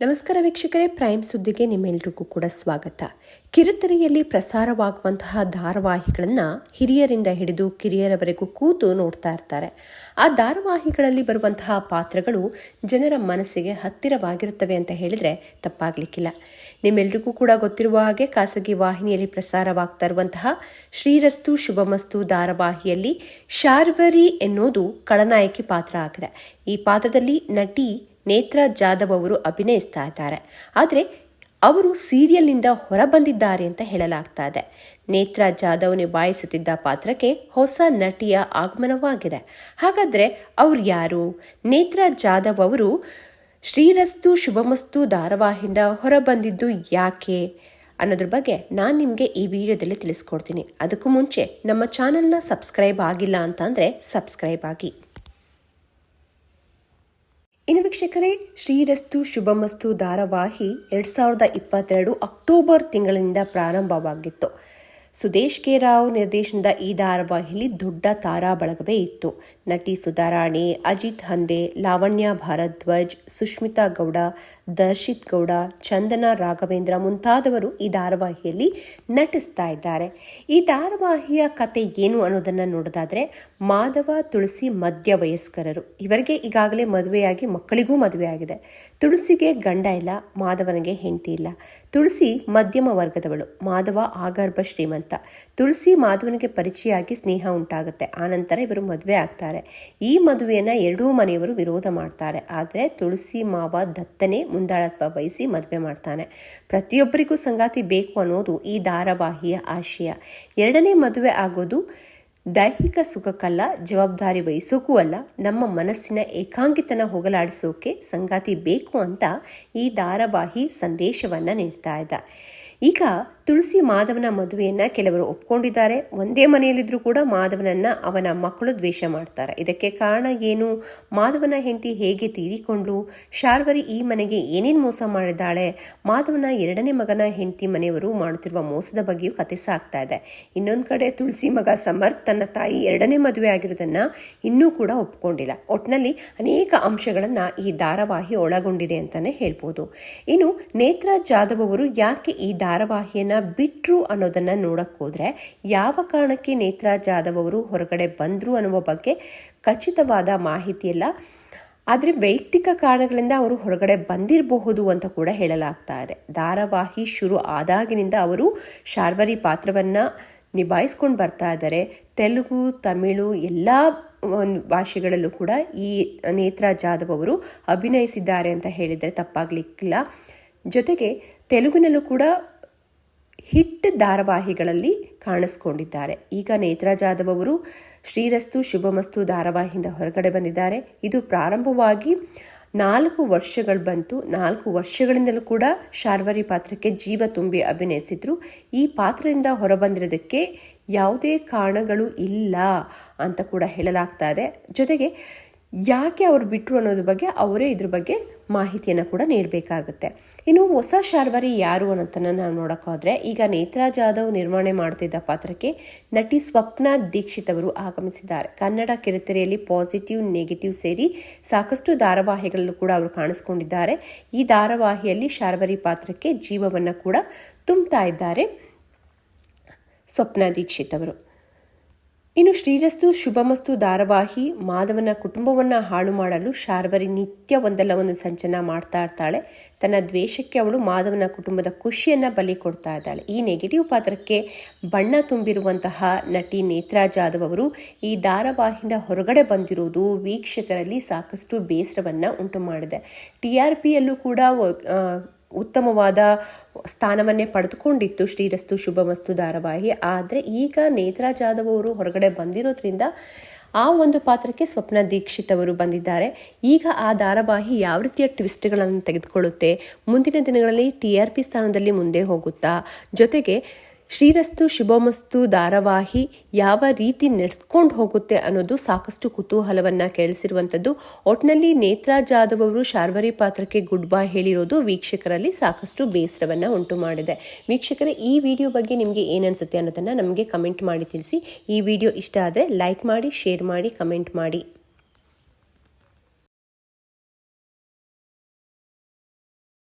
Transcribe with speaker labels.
Speaker 1: ನಮಸ್ಕಾರ ವೀಕ್ಷಕರೇ, ಪ್ರೈಮ್ ಸುದ್ದಿಗೆ ನಿಮ್ಮೆಲ್ಲರಿಗೂ ಕೂಡ ಸ್ವಾಗತ. ಕಿರುತೆರೆಯಲ್ಲಿ ಪ್ರಸಾರವಾಗುವಂತಹ ಧಾರಾವಾಹಿಗಳನ್ನು ಹಿರಿಯರಿಂದ ಹಿಡಿದು ಕಿರಿಯರವರೆಗೂ ಕೂತು ನೋಡ್ತಾ ಇರ್ತಾರೆ. ಆ ಧಾರಾವಾಹಿಗಳಲ್ಲಿ ಬರುವಂತಹ ಪಾತ್ರಗಳು ಜನರ ಮನಸ್ಸಿಗೆ ಹತ್ತಿರವಾಗಿರುತ್ತವೆ ಅಂತ ಹೇಳಿದ್ರೆ ತಪ್ಪಾಗ್ಲಿಕ್ಕಿಲ್ಲ. ನಿಮ್ಮೆಲ್ಲರಿಗೂ ಕೂಡ ಗೊತ್ತಿರುವ ಹಾಗೆ ಖಾಸಗಿ ವಾಹಿನಿಯಲ್ಲಿ ಪ್ರಸಾರವಾಗ್ತಾ ಇರುವಂತಹ ಶ್ರೀರಸ್ತು ಶುಭಮಸ್ತು ಧಾರಾವಾಹಿಯಲ್ಲಿ ಶಾರ್ವರಿ ಎನ್ನುವುದು ಖಳನಾಯಕಿ ಪಾತ್ರ ಆಗಿದೆ. ಈ ಪಾತ್ರದಲ್ಲಿ ನಟಿ ನೇತ್ರಾ ಜಾಧವ್ ಅವರು ಅಭಿನಯಿಸ್ತಾ ಇದ್ದಾರೆ. ಆದರೆ ಅವರು ಸೀರಿಯಲ್ನಿಂದ ಹೊರಬಂದಿದ್ದಾರೆ ಅಂತ ಹೇಳಲಾಗ್ತಾ ಇದೆ. ನೇತ್ರಾ ಜಾಧವ್ ನಿಭಾಯಿಸುತ್ತಿದ್ದ ಪಾತ್ರಕ್ಕೆ ಹೊಸ ನಟಿಯ ಆಗಮನವಾಗಿದೆ. ಹಾಗಾದರೆ ಅವ್ರು ಯಾರು? ನೇತ್ರಾ ಜಾಧವ್ ಅವರು ಶ್ರೀರಸ್ತು ಶುಭಮಸ್ತು ಧಾರಾವಾಹಿಯಿಂದ ಹೊರಬಂದಿದ್ದು ಯಾಕೆ ಅನ್ನೋದ್ರ ಬಗ್ಗೆ ನಾನು ನಿಮಗೆ ಈ ವಿಡಿಯೋದಲ್ಲಿ ತಿಳಿಸ್ಕೊಡ್ತೀನಿ. ಅದಕ್ಕೂ ಮುಂಚೆ ನಮ್ಮ ಚಾನಲ್ನ ಸಬ್ಸ್ಕ್ರೈಬ್ ಆಗಿಲ್ಲ ಅಂತಂದರೆ ಸಬ್ಸ್ಕ್ರೈಬ್ ಆಗಿ. ಇನ್ನು ವೀಕ್ಷಕರೇ, ಶ್ರೀರಸ್ತು ಶುಭಮಸ್ತು ಧಾರಾವಾಹಿ 2022 ಅಕ್ಟೋಬರ್ ತಿಂಗಳಿನಿಂದ ಪ್ರಾರಂಭವಾಗಿತ್ತು. ಸುದೇಶ್ ಕೆ ರಾವ್ ನಿರ್ದೇಶನದ ಈ ಧಾರಾವಾಹಿಯಲ್ಲಿ ದೊಡ್ಡ ತಾರಾ ಬಳಗವೇ ಇತ್ತು. ನಟಿ ಸುಧಾರಾಣಿ, ಅಜಿತ್ ಹಂದೆ, ಲಾವಣ್ಯ ಭಾರದ್ವಾಜ್, ಸುಷ್ಮಿತಾ ಗೌಡ, ದರ್ಶಿತ್ ಗೌಡ, ಚಂದನಾ ರಾಘವೇಂದ್ರ ಮುಂತಾದವರು ಈ ಧಾರಾವಾಹಿಯಲ್ಲಿ ನಟಿಸ್ತಾ ಇದ್ದಾರೆ. ಈ ಧಾರಾವಾಹಿಯ ಕತೆ ಏನು ಅನ್ನೋದನ್ನು ನೋಡೋದಾದ್ರೆ, ಮಾಧವ, ತುಳಸಿ ಮಧ್ಯ ವಯಸ್ಕರರು. ಇವರಿಗೆ ಈಗಾಗಲೇ ಮದುವೆಯಾಗಿ ಮಕ್ಕಳಿಗೂ ಮದುವೆಯಾಗಿದೆ. ತುಳಸಿಗೆ ಗಂಡ ಇಲ್ಲ, ಮಾಧವನಿಗೆ ಹೆಂಡತಿ ಇಲ್ಲ. ತುಳಸಿ ಮಧ್ಯಮ ವರ್ಗದವಳು, ಮಾಧವ ಆಗರ್ಭ ಶ್ರೀಮಂತ. ತುಳಸಿ ಮಾಧವನಿಗೆ ಪರಿಚಯ ಆಗಿ ಸ್ನೇಹ ಉಂಟಾಗುತ್ತೆ. ಆನಂತರ ಇವರು ಮದುವೆ ಆಗ್ತಾರೆ. ಈ ಮದುವೆಯನ್ನ ಎರಡೂ ಮನೆಯವರು ವಿರೋಧ ಮಾಡ್ತಾರೆ. ಆದರೆ ತುಳಸಿ ಮಾವ ದತ್ತನೇ ಮುಂದಾಳತ್ವ ವಹಿಸಿ ಮದುವೆ ಮಾಡ್ತಾನೆ. ಪ್ರತಿಯೊಬ್ಬರಿಗೂ ಸಂಗಾತಿ ಬೇಕು ಅನ್ನೋದು ಈ ಧಾರಾವಾಹಿಯ ಆಶಯ. ಎರಡನೇ ಮದುವೆ ಆಗೋದು ದೈಹಿಕ ಸುಖಕ್ಕಲ್ಲ, ಜವಾಬ್ದಾರಿ ವಹಿಸೋಕೂ ಅಲ್ಲ, ನಮ್ಮ ಮನಸ್ಸಿನ ಏಕಾಂಗಿತನ ಹೋಗಲಾಡಿಸೋಕೆ ಸಂಗಾತಿ ಬೇಕು ಅಂತ ಈ ಧಾರಾವಾಹಿ ಸಂದೇಶವನ್ನ ನೀಡ್ತಾ ಇದ್ದ. ಈಗ ತುಳಸಿ ಮಾಧವನ ಮದುವೆಯನ್ನ ಕೆಲವರು ಒಪ್ಕೊಂಡಿದ್ದಾರೆ. ಒಂದೇ ಮನೆಯಲ್ಲಿದ್ರೂ ಕೂಡ ಮಾಧವನನ್ನ ಅವನ ಮಕ್ಕಳು ದ್ವೇಷ ಮಾಡ್ತಾರೆ. ಇದಕ್ಕೆ ಕಾರಣ ಏನು? ಮಾಧವನ ಹೆಂಡತಿ ಹೇಗೆ ತೀರಿಕೊಂಡ್ಲು? ಶಾರ್ವರಿ ಈ ಮನೆಗೆ ಏನೇನು ಮೋಸ ಮಾಡಿದ್ದಾಳೆ? ಮಾಧವನ ಎರಡನೇ ಮಗನ ಹೆಂಡತಿ ಮನೆಯವರು ಮಾಡುತ್ತಿರುವ ಮೋಸದ ಬಗ್ಗೆಯೂ ಕತೆ ಸಾಗ್ತಾ ಇದೆ. ಇನ್ನೊಂದು ಕಡೆ ತುಳಸಿ ಮಗ ಸಮರ್ಥ್ ತನ್ನ ತಾಯಿ ಎರಡನೇ ಮದುವೆ ಆಗಿರೋದನ್ನ ಇನ್ನೂ ಕೂಡ ಒಪ್ಕೊಂಡಿಲ್ಲ. ಒಟ್ನಲ್ಲಿ ಅನೇಕ ಅಂಶಗಳನ್ನ ಈ ಧಾರಾವಾಹಿ ಒಳಗೊಂಡಿದೆ ಅಂತಾನೆ ಹೇಳ್ಬೋದು. ಇನ್ನು ನೇತ್ರಾ ಜಾಧವ್ ಅವರು ಯಾಕೆ ಈ ಧಾರಾವಾಹಿಯನ್ನ ಬಿಟ್ರು ಅನ್ನೋದನ್ನ ನೋಡಕ್ ಹೋದ್ರೆ, ಯಾವ ಕಾರಣಕ್ಕೆ ನೇತ್ರಾ ಜಾಧವ್ ಅವರು ಹೊರಗಡೆ ಬಂದ್ರು ಅನ್ನುವ ಬಗ್ಗೆ ಖಚಿತವಾದ ಮಾಹಿತಿ ಇಲ್ಲ. ಆದರೆ ವೈಯಕ್ತಿಕ ಕಾರಣಗಳಿಂದ ಅವರು ಹೊರಗಡೆ ಬಂದಿರಬಹುದು ಅಂತ ಕೂಡ ಹೇಳಲಾಗ್ತಾ ಇದೆ. ಧಾರಾವಾಹಿ ಶುರು ಆದಾಗಿನಿಂದ ಅವರು ಶಾರ್ವರಿ ಪಾತ್ರವನ್ನ ನಿಭಾಯಿಸ್ಕೊಂಡು ಬರ್ತಾ ಇದ್ದಾರೆ. ತೆಲುಗು, ತಮಿಳು ಎಲ್ಲ ಭಾಷೆಗಳಲ್ಲೂ ಕೂಡ ಈ ನೇತ್ರಾ ಜಾಧವ್ ಅವರು ಅಭಿನಯಿಸಿದ್ದಾರೆ ಅಂತ ಹೇಳಿದರೆ ತಪ್ಪಾಗ್ಲಿಕ್ಕಿಲ್ಲ. ಜೊತೆಗೆ ತೆಲುಗಿನಲ್ಲೂ ಕೂಡ ಹಿಟ್ ಧಾರಾವಾಹಿಗಳಲ್ಲಿ ಕಾಣಿಸ್ಕೊಂಡಿದ್ದಾರೆ. ಈಗ ನೇತ್ರಾ ಜಾಧವ್ ಅವರು ಶ್ರೀರಸ್ತು ಶುಭಮಸ್ತು ಧಾರಾವಾಹಿಯಿಂದ ಹೊರಗಡೆ ಬಂದಿದ್ದಾರೆ. ಇದು ಪ್ರಾರಂಭವಾಗಿ 4 ವರ್ಷಗಳು ಬಂತು. 4 ವರ್ಷಗಳಿಂದಲೂ ಕೂಡ ಶಾರ್ವರಿ ಪಾತ್ರಕ್ಕೆ ಜೀವ ತುಂಬಿ ಅಭಿನಯಿಸಿದ್ರು. ಈ ಪಾತ್ರದಿಂದ ಹೊರಬಂದಿರೋದಕ್ಕೆ ಯಾವುದೇ ಕಾರಣಗಳು ಇಲ್ಲ ಅಂತ ಕೂಡ ಹೇಳಲಾಗ್ತಾ ಇದೆ. ಜೊತೆಗೆ ಯಾಕೆ ಅವರು ಬಿಟ್ಟರು ಅನ್ನೋದ್ರ ಬಗ್ಗೆ ಅವರೇ ಇದ್ರ ಬಗ್ಗೆ ಮಾಹಿತಿಯನ್ನು ಕೂಡ ನೀಡಬೇಕಾಗುತ್ತೆ. ಇನ್ನು ಹೊಸ ಶಾರ್ವರಿ ಯಾರು ಅನ್ನೋದನ್ನು ನಾವು ನೋಡೋಕ್ಕಾದ್ರೆ, ಈಗ ನೇತ್ರಾ ಜಾಧವ್ ನಿರ್ವಹಣೆ ಮಾಡ್ತಿದ್ದ ಪಾತ್ರಕ್ಕೆ ನಟಿ ಸ್ವಪ್ನ ದೀಕ್ಷಿತ್ ಅವರು ಆಗಮಿಸಿದ್ದಾರೆ. ಕನ್ನಡ ಕಿರುತೆರೆಯಲ್ಲಿ ಪಾಸಿಟಿವ್, ನೆಗೆಟಿವ್ ಸೇರಿ ಸಾಕಷ್ಟು ಧಾರಾವಾಹಿಗಳಲ್ಲೂ ಕೂಡ ಅವರು ಕಾಣಿಸ್ಕೊಂಡಿದ್ದಾರೆ. ಈ ಧಾರಾವಾಹಿಯಲ್ಲಿ ಶಾರ್ವರಿ ಪಾತ್ರಕ್ಕೆ ಜೀವವನ್ನು ಕೂಡ ತುಂಬ್ತಾ ಇದ್ದಾರೆ ಸ್ವಪ್ನ ದೀಕ್ಷಿತ್ ಅವರು. ಇನ್ನು ಶ್ರೀರಸ್ತು ಶುಭಮಸ್ತು ಧಾರಾವಾಹಿ ಮಾಧವನ ಕುಟುಂಬವನ್ನು ಹಾಳು ಮಾಡಲು ಶಾರ್ವರಿ ನಿತ್ಯ ಒಂದಲ್ಲ ಒಂದು ಸಂಚನ ಮಾಡ್ತಾ ಇರ್ತಾಳೆ. ತನ್ನ ದ್ವೇಷಕ್ಕೆ ಅವಳು ಮಾಧವನ ಕುಟುಂಬದ ಖುಷಿಯನ್ನು ಬಲಿ ಕೊಡ್ತಾ ಇದ್ದಾಳೆ. ಈ ನೆಗೆಟಿವ್ ಪಾತ್ರಕ್ಕೆ ಬಣ್ಣ ತುಂಬಿರುವಂತಹ ನಟಿ ನೇತ್ರಾ ಜಾಧವ್ ಅವರು ಈ ಧಾರಾವಾಹಿಯಿಂದ ಹೊರಗಡೆ ಬಂದಿರುವುದು ವೀಕ್ಷಕರಲ್ಲಿ ಸಾಕಷ್ಟು ಬೇಸರವನ್ನು ಉಂಟು ಮಾಡಿದೆ. TRPಯಲ್ಲೂ ಕೂಡ ಉತ್ತಮವಾದ ಸ್ಥಾನವನ್ನೇ ಪಡೆದುಕೊಂಡಿತ್ತು ಶ್ರೀರಸ್ತು ಶುಭಮಸ್ತು ಧಾರಾವಾಹಿ. ಆದರೆ ಈಗ ನೇತ್ರಾ ಜಾಧವ್ ಅವರು ಹೊರಗಡೆ ಬಂದಿರೋದ್ರಿಂದ ಆ ಒಂದು ಪಾತ್ರಕ್ಕೆ ಸ್ವಪ್ನ ದೀಕ್ಷಿತ್ ಅವರು ಬಂದಿದ್ದಾರೆ. ಈಗ ಆ ಧಾರಾವಾಹಿ ಯಾವ ರೀತಿಯ ಟ್ವಿಸ್ಟ್ಗಳನ್ನು ತೆಗೆದುಕೊಳ್ಳುತ್ತೆ, ಮುಂದಿನ ದಿನಗಳಲ್ಲಿ TRP ಸ್ಥಾನದಲ್ಲಿ ಮುಂದೆ ಹೋಗುತ್ತಾ, ಜೊತೆಗೆ ಶ್ರೀರಸ್ತು ಶುಭಮಸ್ತು ಧಾರಾವಾಹಿ ಯಾವ ರೀತಿ ನಡೆದುಕೊಂಡು ಹೋಗುತ್ತೆ ಅನ್ನೋದು ಸಾಕಷ್ಟು ಕುತೂಹಲವನ್ನು ಕೆರಳಿಸಿರುವಂಥದ್ದು. ಒಟ್ಟಿನಲ್ಲಿ ನೇತ್ರಾ ಜಾಧವ್ ಅವರು ಶಾರ್ವರಿ ಪಾತ್ರಕ್ಕೆ ಗುಡ್ ಬೈ ಹೇಳಿರೋದು ವೀಕ್ಷಕರಲ್ಲಿ ಸಾಕಷ್ಟು ಬೇಸರವನ್ನು ಉಂಟು ಮಾಡಿದೆ. ವೀಕ್ಷಕರೇ, ಈ ವಿಡಿಯೋ ಬಗ್ಗೆ ನಿಮಗೆ ಏನನ್ಸುತ್ತೆ ಅನ್ನೋದನ್ನು ನಮಗೆ ಕಮೆಂಟ್ ಮಾಡಿ ತಿಳಿಸಿ. ಈ ವಿಡಿಯೋ ಇಷ್ಟ ಆದರೆ ಲೈಕ್ ಮಾಡಿ, ಶೇರ್ ಮಾಡಿ, ಕಮೆಂಟ್ ಮಾಡಿ.